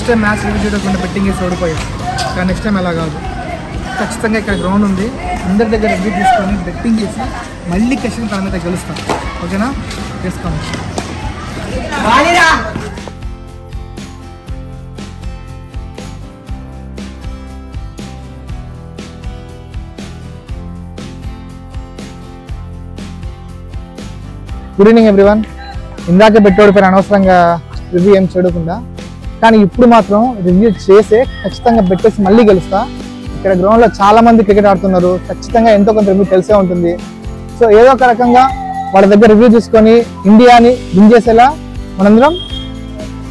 First time match review చేయకుండా betting వేసి ఓడిపోయాం. కానీ నెక్స్ట్ టైం అలా కాదు, ఖచ్చితంగా ఇక్కడ గ్రౌండ్ ఉంది, అందరి దగ్గర రివ్యూ తీసుకొని బెట్టింగ్ చేసి మళ్ళీ క్వశ్చన్ తన మీద గెలుస్తాం. ఓకేనా? చేసుకోండి. Good evening everyone. ఇందాక ఓడిపోయిన అనవసరంగా రివ్యూ ఏం చేయకుండా, కానీ ఇప్పుడు మాత్రం రివ్యూ చేసే ఖచ్చితంగా బెట్టేసి మళ్ళీ గెలుస్తా. ఇక్కడ గ్రౌండ్లో చాలా మంది క్రికెట్ ఆడుతున్నారు, ఖచ్చితంగా ఎంతో కొంత రివ్యూ తెలిసే ఉంటుంది. సో ఏదో ఒక రకంగా వాళ్ళ దగ్గర రివ్యూ తీసుకొని ఇండియాని విన్ చేసేలా మనందరం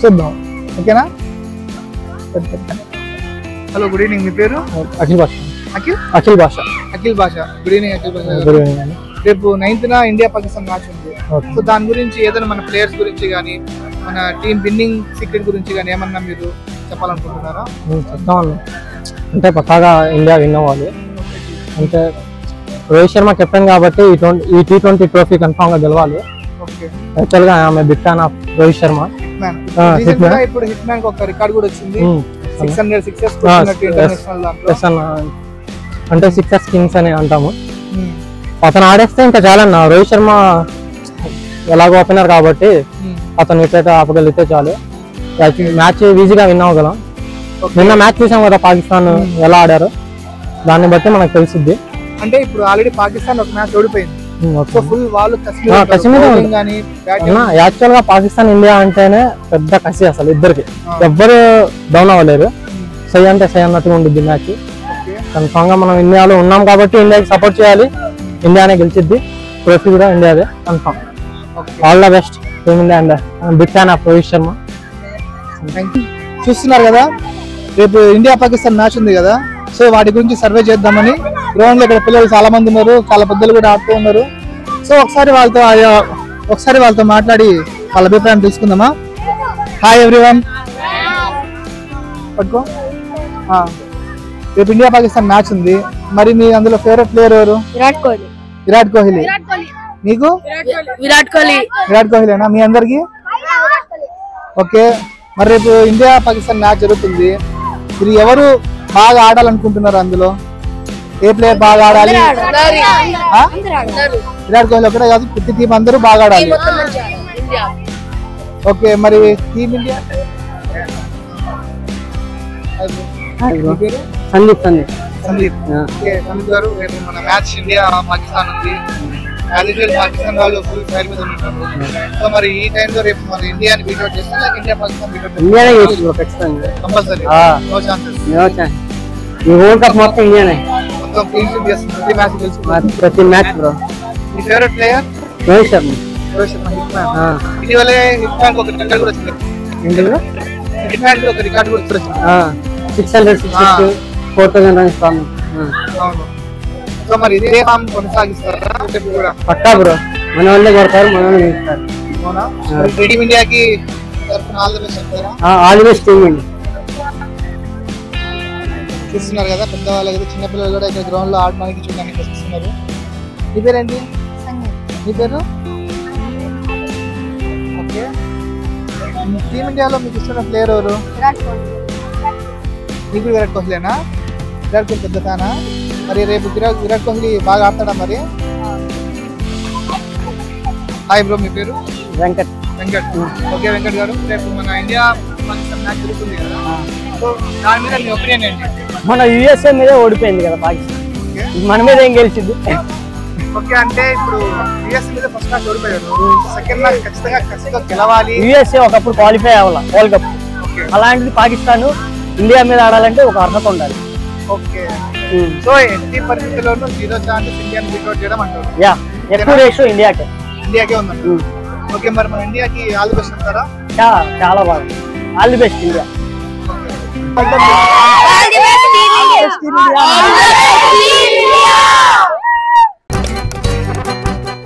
చూద్దాం. ఓకేనా? Hello, good evening. మీ పేరు? అఖిల్ భాష. అఖిల్ భాష. గుడ్ ఈవినింగ్ అఖిల్ భాష. Good evening. రేపు 9th ఇండియా పాకిస్తాన్ మ్యాచ్ ఉంది. సో దాని గురించి ఏదైనా మన ప్లేయర్స్ గురించి కానీ మన టీమ్ విన్నింగ్ సీక్రెట్ గురించి కానీ ఏమన్నా మీరు చెప్పాలనుకుంటున్నారా? చెప్తామన్నా. అంటే పక్కాగా ఇండియా విన్ అవ్వాలి. అంటే రోహిత్ శర్మ కెప్టెన్ కాబట్టి ఈ T20 ట్రోఫీ కన్ఫామ్ గా గెలవాలి. యాక్చువల్ గా ఆమె big fan of Rohit Sharma. ఇప్పుడు హిట్ మ్యాన్ ఒక రికార్డ్ కూడా వచ్చింది, 600 సిక్సెస్ అంటే సిక్సెస్ కింగ్స్ అని అంటాము. అతను ఆడేస్తే ఇంకా చాలన్న. రోహిత్ శర్మ ఎలాగో ఓపెనర్ కాబట్టి అతను ఇట్లయితే ఆపగలిగితే చాలు. మ్యాచ్ ఈజీగా విన్ అవ్వగలం. నిన్న మ్యాచ్ చూసాం కదా పాకిస్తాన్ ఎలా ఆడారు, దాన్ని బట్టి మనకు తెలిసిద్ది. అంటే ఇప్పుడు ఆల్రెడీ పాకిస్తాన్ ఒక మ్యాచ్ ఓడిపోయింది. యాక్చువల్ గా పాకిస్తాన్ ఇండియా అంటేనే పెద్ద కసి, అసలు ఇద్దరికి ఎవ్వరు డౌన్ అవ్వలేరు. సై అంటే సై అన్నట్టుగా ఉంటుంది మ్యాచ్. కన్ఫామ్ గా మనం ఇండియాలో ఉన్నాం కాబట్టి ఇండియాకి సపోర్ట్ చేయాలి. ఇండియానే గెలిచిద్ది, ట్రోఫీ కూడా ఇండియాదే confirm. All the best team India and big fan of Rohit Sharma. చూస్తున్నారు కదా, రేపు ఇండియా పాకిస్తాన్ మ్యాచ్ ఉంది కదా, సో వాటి గురించి సర్వే చేద్దామని గ్రౌండ్ లో ఇక్కడ పిల్లలు చాలా మంది ఉన్నారు, చాలా పెద్దలు కూడా ఆడుతూ ఉన్నారు. సో ఒకసారి వాళ్ళతో మాట్లాడి వాళ్ళ అభిప్రాయం తెలుసుకుందామా? Hi everyone. పట్టుకో. రేపు ఇండియా పాకిస్తాన్ మ్యాచ్ ఉంది, మరి మీ అందులో ఫేవరెట్ ప్లేయర్ ఎవరు? విరాట్ కోహ్లీ. మీకు? విరాట్ కోహ్లీనా మీ అందరికి? ఓకే. మరి రేపు ఇండియా పాకిస్తాన్ మ్యాచ్ జరుగుతుంది, మీరు ఎవరు బాగా ఆడాలనుకుంటున్నారు? అందులో ఏ ప్లేయర్ బాగా ఆడాలి? విరాట్ కోహ్లీ ఒకటే కాదు, ప్రతి టీం అందరూ బాగా ఆడాలి. ఓకే. మరి టీమ్ ఇండియా సందీప్ గారు, రేపు మన మ్యాచ్ ఇండియా పాకిస్తాన్ ఉంది. పాకిస్తాన్ వాళ్ళు ఫుల్ ఫైర్ మీద ఉంటారు. సో మరి ఈ టైంలో రేపు మన ఇండియాని బీట్అవుట్ చేస్తే India Pakistan compulsory. No chances. మొత్తం ఇండియానే మొత్తం క్లీన్ చేస్తుంది, ప్రతి మ్యాచ్ గెలుస్తుంది. ప్రతి మ్యాచ్ బ్రో. మీ ఫేవరెట్ ప్లేయర్? రోహిత్ శర్మ. ఇటీవలే హిట్ మ్యాన్ ఒక రికార్డ్ కూడా వచ్చింది. హిట్ మ్యాన్ ఒక రికార్డ్ కూడా వచ్చింది, 600 4,000 రన్స్. అవును. సో మరి ఇదే ఫామ్ కొనసాగిస్తారా? పక్కా బ్రో, మన వాళ్ళే కొడతారు, మన వాళ్ళే గెలుస్తారు. టీమ్ ఇండియాకి ఆల్ ది బెస్ట్ చెప్తారా? All the best team India. చూస్తున్నారు కదా, పెద్దవాళ్ళు కదా చిన్నపిల్లలు కూడా ఇక్కడ గ్రౌండ్ లో ఆడడానికి చూడడానికి వస్తున్నారు. మీ పేరేంటి? మీ పేరు? ఓకే. టీమ్ ఇండియాలో మీకు ఇష్టమైన ప్లేయర్ ఎవరు? మీకు విరాట్ కోహ్లీనా? విరాట్ కోహ్లీ పెద్ద ఫ్యానా? మరి రేపు విరాట్ కోహ్లీ బాగా ఆడతాడా మరి? హాయ్ బ్రో, మీ పేరు? వెంకట్. ఓకే వెంకట్ గారు, రేపు మన ఇండియా పాకిస్తాన్ మ్యాచ్ జరుగుతుంది కదా, సో దాని మీద మీ ఒపీనియన్ ఏంటి? మన యూఎస్ఏ మీద ఓడిపోయింది కదా పాకిస్తాన్, మన మీద ఏం గెలిచింది? ఓకే. అంటే ఇప్పుడు యూఎస్ఏ మీద ఫస్ట్ మ్యాచ్ ఓడిపోయారు, సెకండ్ మ్యాచ్ ఖచ్చితంగా గెలవాలి. యూఎస్ఏ ఒకప్పుడు క్వాలిఫై అవ్వాలి వరల్డ్ కప్, అలాంటిది పాకిస్తాన్ ఇండియా మీద ఆడాలంటే ఒక అర్హత ఉండాలి. ఓకే. సో ఎన్ని పరిస్థితుల్లోనూ 0 ఛాన్స్ ఇండియాని బీట్అవుట్ చేయడం అంటారు. యా, ఎక్కువ రేషియో ఇండియాకే ఉందండి. ఓకే. మరి మన ఇండియాకి ఆల్ ది బెస్ట్ అంటారా? చాలా బాగా. All the best India. All the best, team India.